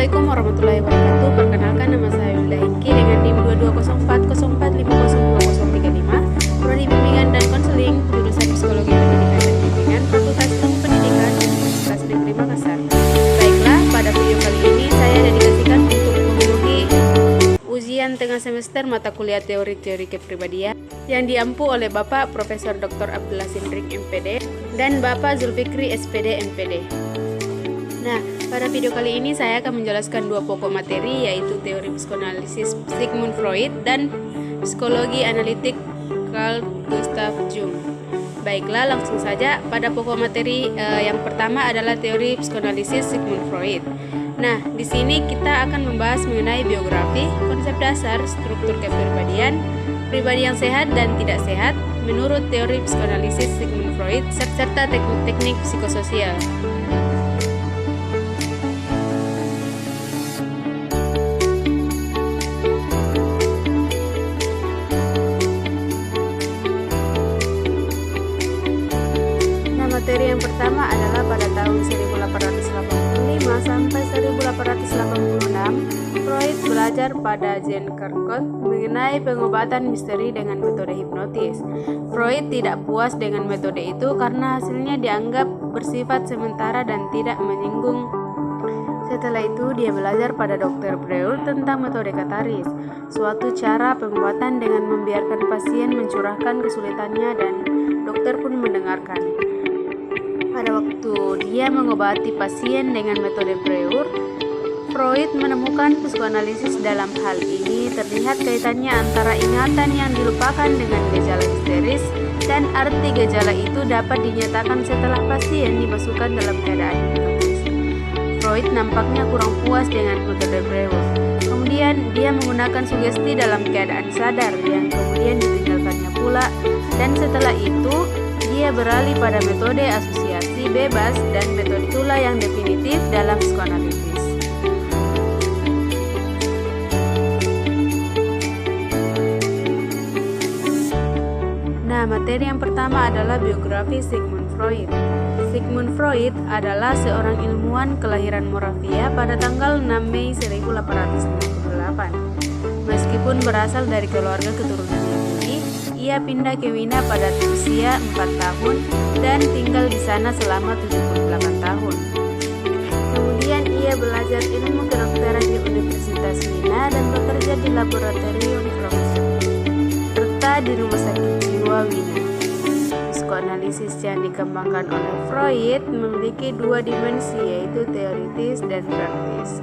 Assalamualaikum warahmatullahi wabarakatuh. Perkenalkan, nama saya Wilda Hingki dengan NIM 220404502035, Prodi Bimbingan dan Konseling, jurusan Psikologi Pendidikan dan Bimbingan, Fakultas Ilmu Pendidikan, Universitas Negeri Makassar. Baiklah, pada video kali ini saya dedikasikan untuk memenuhi ujian tengah semester mata kuliah teori-teori kepribadian yang diampu oleh Bapak Profesor Dr. Abdullah Sindrik MPD dan Bapak Zulfikri SPD MPD. Nah, pada video kali ini saya akan menjelaskan dua pokok materi, yaitu teori psikoanalisis Sigmund Freud dan psikologi analitik Carl Gustav Jung. Baiklah, langsung saja pada pokok materi yang pertama adalah teori psikoanalisis Sigmund Freud. Nah, di sini kita akan membahas mengenai biografi, konsep dasar, struktur kepribadian, pribadi yang sehat dan tidak sehat menurut teori psikoanalisis Sigmund Freud, serta teknik-teknik psikososial. Materi yang pertama adalah pada tahun 1885 sampai 1886, Freud belajar pada Jean Carcot mengenai pengobatan misteri dengan metode hipnotis. Freud tidak puas dengan metode itu karena hasilnya dianggap bersifat sementara dan tidak menyinggung. Setelah itu, dia belajar pada Dr. Breuer tentang metode kataris, suatu cara pengobatan dengan membiarkan pasien mencurahkan kesulitannya dan dokter pun mendengarkan. Pada waktu dia mengobati pasien dengan metode Breuer, Freud menemukan psikoanalisis dalam hal ini terlihat kaitannya antara ingatan yang dilupakan dengan gejala histeris, dan arti gejala itu dapat dinyatakan setelah pasien dimasukkan dalam keadaan hipnotis. Freud nampaknya kurang puas dengan metode Breuer. Kemudian dia menggunakan sugesti dalam keadaan sadar yang kemudian ditinggalkannya pula, dan setelah itu dia beralih pada metode asosiasi bebas dan metode itulah yang definitif dalam psikoanalisis. Nah, materi yang pertama adalah biografi Sigmund Freud. Sigmund Freud adalah seorang ilmuwan kelahiran Moravia pada tanggal 6 Mei 1858. Meskipun berasal dari keluarga keturunan Yahudi, ia pindah ke Wina pada usia 4 tahun dan tinggal di sana selama 78 tahun. Kemudian ia belajar ilmu kedokteran di Universitas Wina dan bekerja di laboratorium Fraunhofer serta di rumah sakit jiwa Wina. Psikoanalisis yang dikembangkan oleh Freud memiliki dua dimensi, yaitu teoritis dan praktis.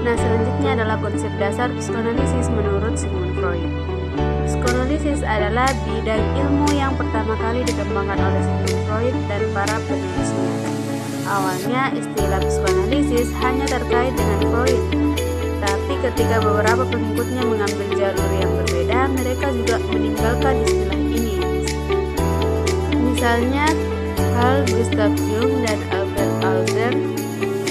Nah, selanjutnya adalah konsep dasar psikoanalisis menurut Sigmund Freud. Psikoanalisis adalah bidang ilmu yang pertama kali dikembangkan oleh Sigmund Freud dan para penulisnya. Awalnya, istilah psikoanalisis hanya terkait dengan Freud, tapi ketika beberapa pengikutnya mengambil jalur yang berbeda, mereka juga meninggalkan istilah ini. Misalnya, Carl Gustav Jung dan Albert Adler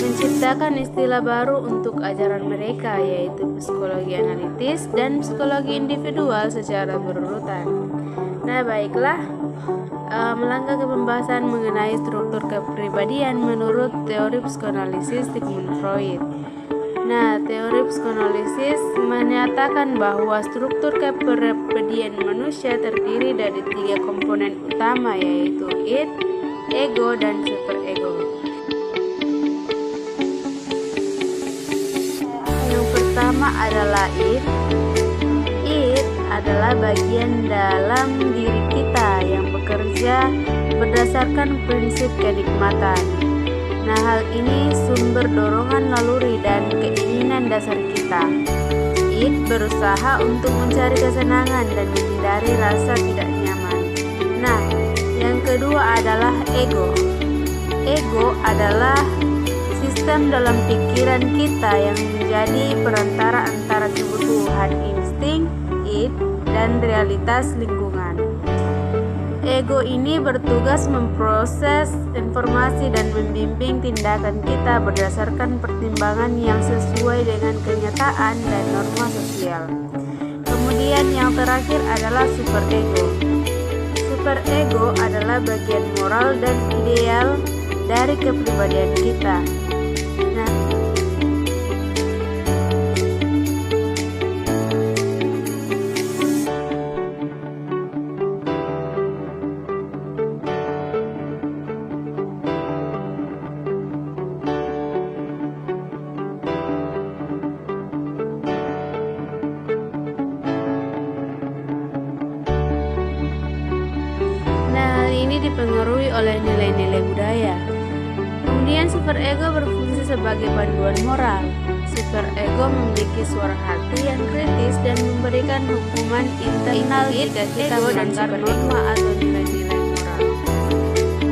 menciptakan istilah baru untuk ajaran mereka, yaitu psikologi analitis dan psikologi individual secara berurutan. Nah, baiklah, melangkah ke pembahasan mengenai struktur kepribadian menurut teori psikoanalisis Sigmund Freud. Nah, teori psikoanalisis menyatakan bahwa struktur kepribadian manusia terdiri dari 3 komponen utama, yaitu id, ego, dan superego. Pertama adalah id. Id adalah bagian dalam diri kita yang bekerja berdasarkan prinsip kenikmatan. Nah, hal ini sumber dorongan naluri dan keinginan dasar kita. Id berusaha untuk mencari kesenangan dan menghindari rasa tidak nyaman. Nah, yang kedua adalah ego. Ego adalah sistem dalam pikiran kita yang menjadi perantara antara kebutuhan insting, id, dan realitas lingkungan. Ego ini bertugas memproses informasi dan membimbing tindakan kita berdasarkan pertimbangan yang sesuai dengan kenyataan dan norma sosial. Kemudian yang terakhir adalah superego. Superego adalah bagian moral dan ideal dari kepribadian kita. Ini dipengaruhi oleh nilai-nilai budaya. Kemudian superego berfungsi sebagai panduan moral. Superego memiliki suara hati yang kritis dan memberikan hukuman internal jika kita melanggar norma atau nilai-nilai moral.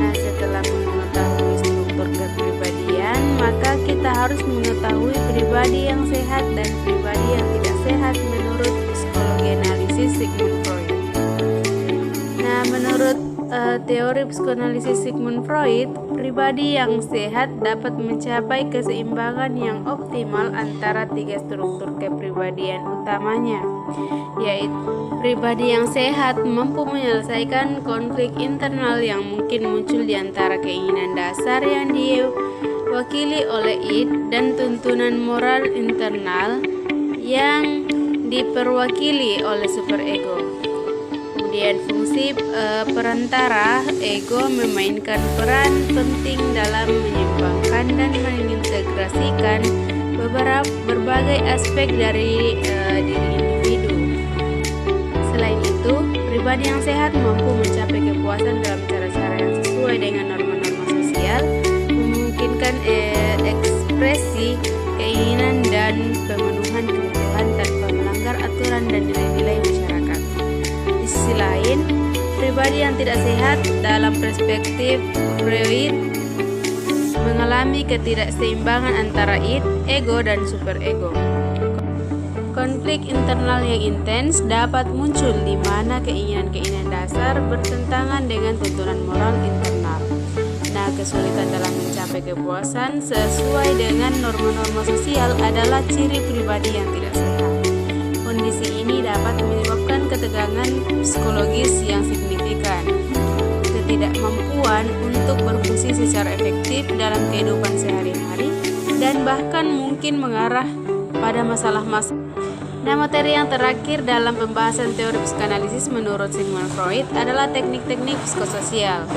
Nah, setelah mengetahui struktur kepribadian, maka kita harus mengetahui pribadi yang sehat dan pribadi yang tidak sehat menurut psikologi analisis Sigmund Freud. Nah, menurut teori psikoanalisis Sigmund Freud, pribadi yang sehat dapat mencapai keseimbangan yang optimal antara tiga struktur kepribadian utamanya, yaitu pribadi yang sehat mampu menyelesaikan konflik internal yang mungkin muncul di antara keinginan dasar yang diwakili oleh id dan tuntunan moral internal yang diperwakili oleh superego. Kemudian fungsi perantara, ego memainkan peran penting dalam menyeimbangkan dan mengintegrasikan berbagai aspek dari diri individu. Selain itu, pribadi yang sehat mampu mencapai kepuasan dalam cara-cara yang sesuai dengan norma-norma sosial, memungkinkan ekspresi keinginan dan pemenuhan kebutuhan tanpa melanggar aturan dan nilai-nilai masyarakat. Di sisi lain, pribadi yang tidak sehat dalam perspektif Freud mengalami ketidakseimbangan antara id, ego, dan superego. Konflik internal yang intens dapat muncul di mana keinginan-keinginan dasar bertentangan dengan tuntunan moral internal. Nah, kesulitan dalam mencapai kepuasan sesuai dengan norma-norma sosial adalah ciri pribadi yang tidak sehat. Kondisi ini dapat menyebabkan ketegangan psikologis yang signifikan, ketidakmampuan untuk berfungsi secara efektif dalam kehidupan sehari-hari, dan bahkan mungkin mengarah pada masalah-masalah. Nah, materi yang terakhir dalam pembahasan teori psikoanalisis menurut Sigmund Freud adalah teknik-teknik psikososial.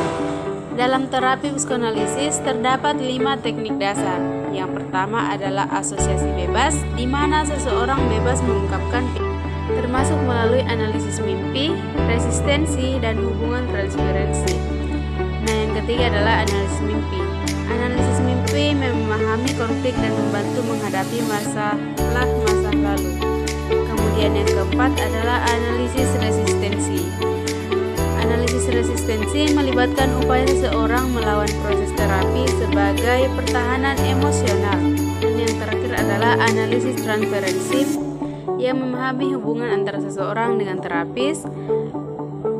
Dalam terapi psikoanalisis terdapat 5 teknik dasar. Yang pertama adalah asosiasi bebas, di mana seseorang bebas mengungkapkan termasuk melalui analisis mimpi, resistensi, dan hubungan transferensi. Nah, yang ketiga adalah analisis mimpi. Analisis mimpi memahami konflik dan membantu menghadapi masalah-masa lalu. Kemudian yang keempat adalah analisis resistensi. Analisis resistensi melibatkan upaya seseorang melawan proses terapi sebagai pertahanan emosional. Dan yang terakhir adalah analisis transferensi yang memahami hubungan antara seseorang dengan terapis,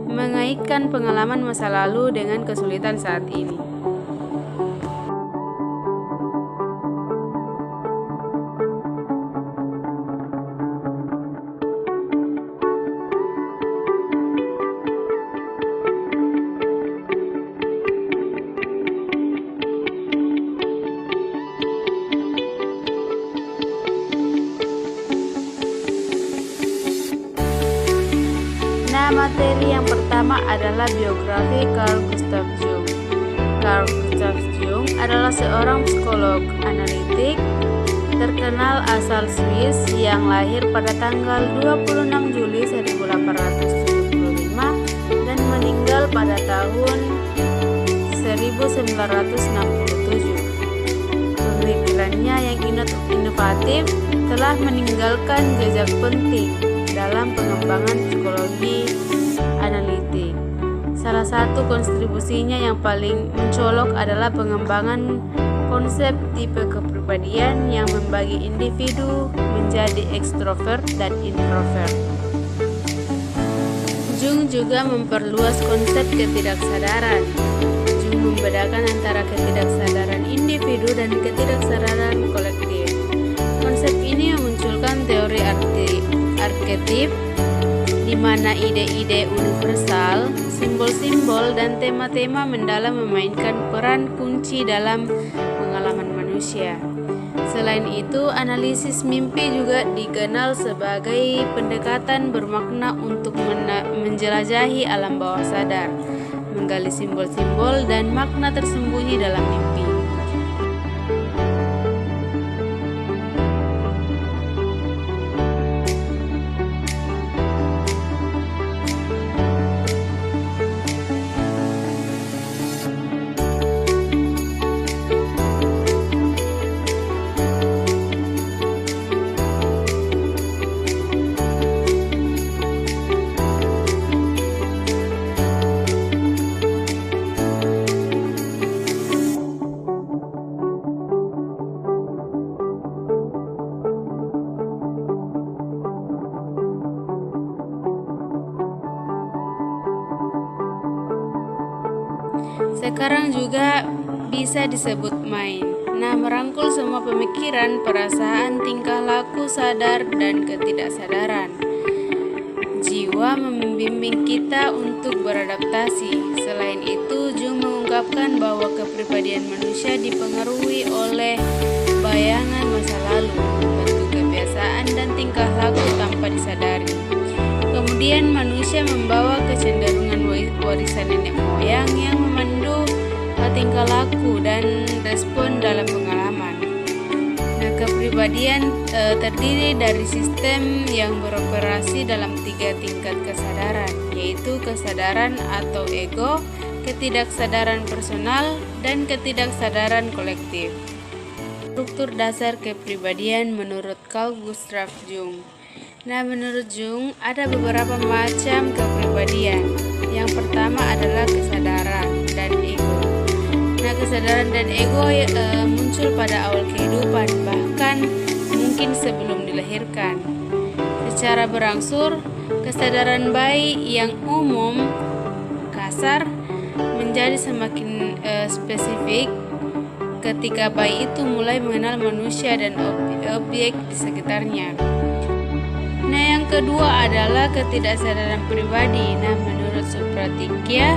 mengaitkan pengalaman masa lalu dengan kesulitan saat ini. Materi yang pertama adalah biografi Carl Gustav Jung. Carl Gustav Jung adalah seorang psikolog analitik terkenal asal Swiss yang lahir pada tanggal 26 Juli 1875 dan meninggal pada tahun 1967. Pemikirannya yang inovatif telah meninggalkan jejak penting dalam pengembangan psikologi analitik. Salah satu kontribusinya yang paling mencolok adalah pengembangan konsep tipe kepribadian yang membagi individu menjadi ekstrovert dan introvert. Jung juga memperluas konsep ketidaksadaran. Jung membedakan antara ketidaksadaran individu dan ketidaksadaran kolektif. Konsep ini memunculkan teori arketip, di mana ide-ide universal, simbol-simbol, dan tema-tema mendalam memainkan peran kunci dalam pengalaman manusia. Selain itu, analisis mimpi juga dikenal sebagai pendekatan bermakna untuk menjelajahi alam bawah sadar, menggali simbol-simbol dan makna tersembunyi dalam mimpi. Sekarang juga bisa disebut mind. Nah, merangkul semua pemikiran, perasaan, tingkah laku, sadar, dan ketidaksadaran. Jiwa membimbing kita untuk beradaptasi. Selain itu, Jung mengungkapkan bahwa kepribadian manusia dipengaruhi oleh bayangan masa lalu, bentuk kebiasaan, dan tingkah laku tanpa disadari. Kemudian manusia membawa kecenderungan warisan nenek moyang yang memandu tingkah laku dan respon dalam pengalaman. Nah, kepribadian terdiri dari sistem yang beroperasi dalam 3 tingkat kesadaran, yaitu kesadaran atau ego, ketidaksadaran personal, dan ketidaksadaran kolektif. Struktur dasar kepribadian menurut Carl Gustav Jung. Nah, menurut Jung ada beberapa macam kepribadian. Yang pertama adalah kesadaran dan ego. Nah, kesadaran dan ego muncul pada awal kehidupan, bahkan mungkin sebelum dilahirkan. Secara berangsur, kesadaran bayi yang umum, kasar, menjadi semakin spesifik ketika bayi itu mulai mengenal manusia dan objek di sekitarnya. Nah, yang kedua adalah ketidaksadaran pribadi. Nah, menurut Supratikya,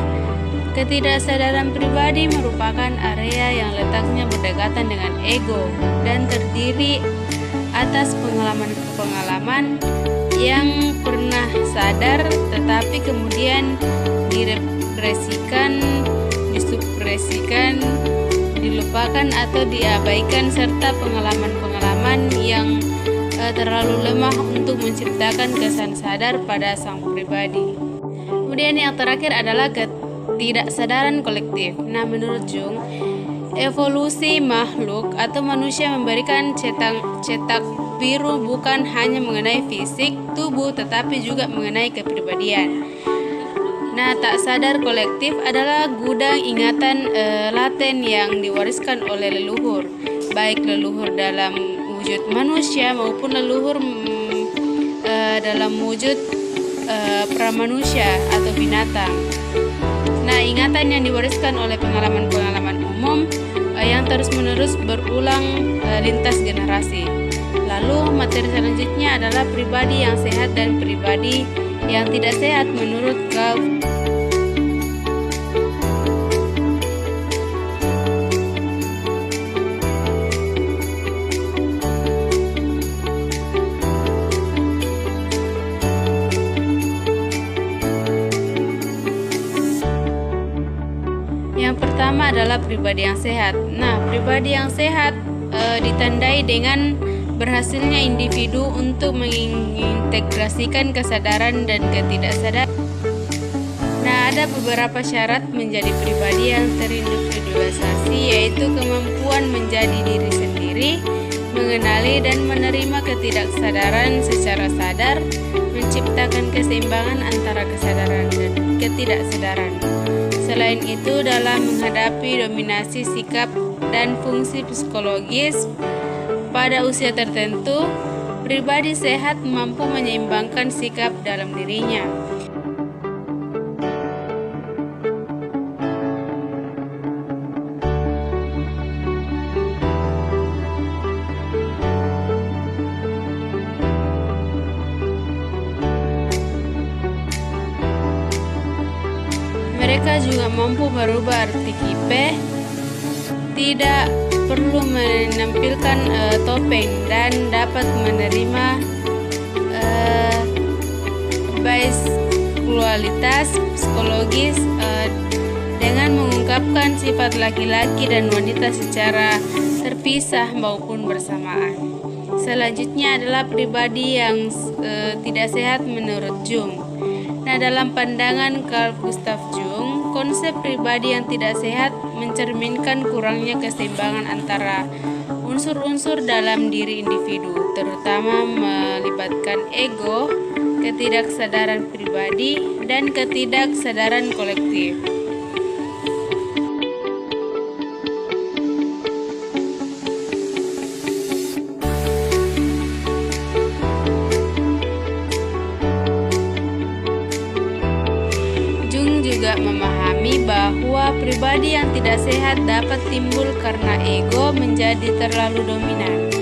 ketidaksadaran pribadi merupakan area yang letaknya berdekatan dengan ego dan terdiri atas pengalaman-pengalaman yang pernah sadar tetapi kemudian direpresikan, disupresikan, dilupakan atau diabaikan, serta pengalaman-pengalaman yang terlalu lemah untuk menciptakan kesan sadar pada sang pribadi. Kemudian yang terakhir adalah ketidaksadaran kolektif. Nah, menurut Jung, evolusi makhluk atau manusia memberikan cetak biru bukan hanya mengenai fisik tubuh tetapi juga mengenai kepribadian. Nah, tak sadar kolektif adalah gudang ingatan laten yang diwariskan oleh leluhur, baik leluhur dalam wujud manusia maupun leluhur dalam wujud pramanusia atau binatang. Nah, ingatan yang diwariskan oleh pengalaman-pengalaman umum yang terus-menerus berulang lintas generasi. Lalu materi selanjutnya adalah pribadi yang sehat dan pribadi yang tidak sehat menurut Carl. Yang pertama adalah pribadi yang sehat. Nah, pribadi yang sehat ditandai dengan berhasilnya individu untuk mengintegrasikan kesadaran dan ketidaksadaran. Nah, ada beberapa syarat menjadi pribadi yang terindividualisasi, yaitu kemampuan menjadi diri sendiri, mengenali dan menerima ketidaksadaran secara sadar, menciptakan keseimbangan antara kesadaran dan ketidaksadaran. Selain itu, dalam menghadapi dominasi sikap dan fungsi psikologis pada usia tertentu, pribadi sehat mampu menyeimbangkan sikap dalam dirinya. Ia juga mampu merubah arti kipe, tidak perlu menampilkan topeng, dan dapat menerima bias kualitas psikologis dengan mengungkapkan sifat laki-laki dan wanita secara terpisah maupun bersamaan. Selanjutnya adalah pribadi yang tidak sehat menurut Jung. Nah, dalam pandangan Carl Gustav Jung, konsep pribadi yang tidak sehat mencerminkan kurangnya keseimbangan antara unsur-unsur dalam diri individu, terutama melibatkan ego, ketidaksadaran pribadi, dan ketidaksadaran kolektif. Juga memahami bahwa pribadi yang tidak sehat dapat timbul karena ego menjadi terlalu dominan.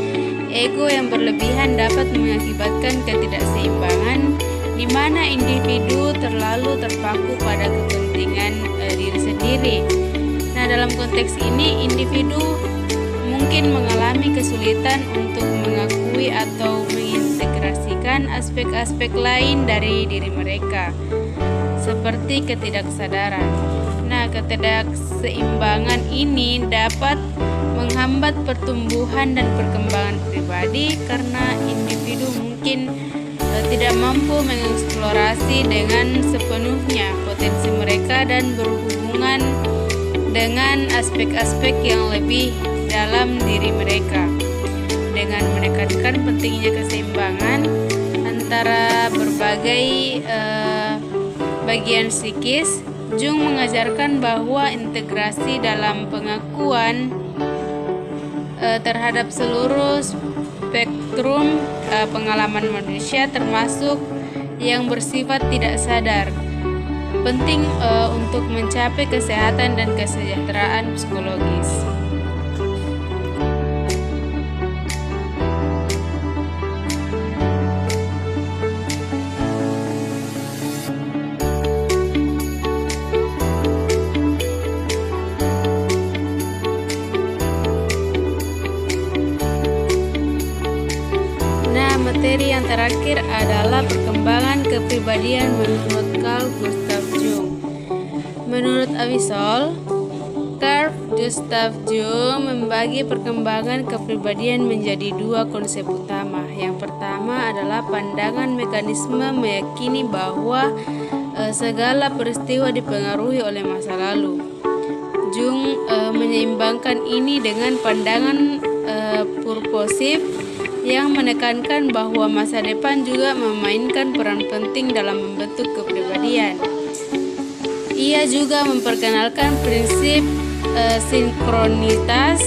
Ego yang berlebihan dapat mengakibatkan ketidakseimbangan, di mana individu terlalu terpaku pada kepentingan diri sendiri. Nah, dalam konteks ini, individu mungkin mengalami kesulitan untuk mengakui atau mengintegrasikan aspek-aspek lain dari diri mereka, seperti ketidaksadaran. Nah, ketidakseimbangan ini dapat menghambat pertumbuhan dan perkembangan pribadi karena individu mungkin tidak mampu mengeksplorasi dengan sepenuhnya potensi mereka dan berhubungan dengan aspek-aspek yang lebih dalam diri mereka. Dengan menekankan pentingnya keseimbangan antara berbagai bagian psikis, Jung mengajarkan bahwa integrasi dalam pengakuan terhadap seluruh spektrum pengalaman manusia, termasuk yang bersifat tidak sadar, penting untuk mencapai kesehatan dan kesejahteraan psikologis. Materi yang terakhir adalah perkembangan kepribadian menurut Carl Gustav Jung. Menurut Avisol, Carl Gustav Jung membagi perkembangan kepribadian menjadi dua konsep utama. Yang pertama adalah pandangan mekanisme meyakini bahwa segala peristiwa dipengaruhi oleh masa lalu. Jung menyeimbangkan ini dengan pandangan purposif yang menekankan bahwa masa depan juga memainkan peran penting dalam membentuk kepribadian. Ia juga memperkenalkan prinsip sinkronitas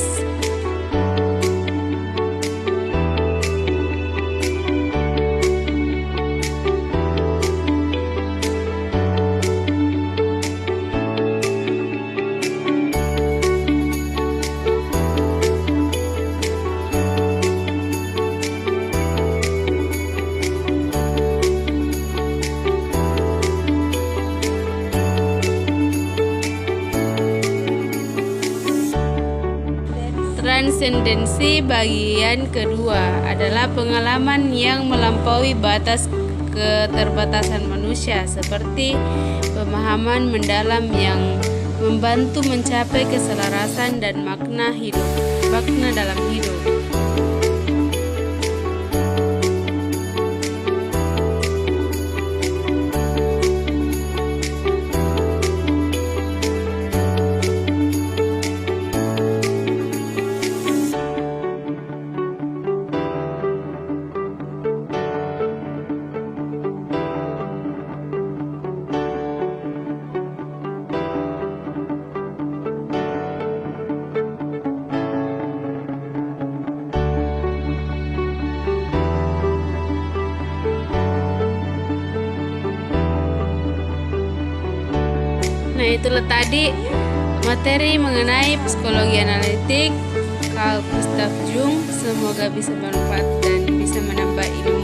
Transendensi bagian kedua adalah pengalaman yang melampaui batas keterbatasan manusia, seperti pemahaman mendalam yang membantu mencapai keselarasan dan makna dalam hidup. Nah, itulah tadi materi mengenai psikologi analitik Carl Gustav Jung. Semoga bisa bermanfaat dan bisa menambah ilmu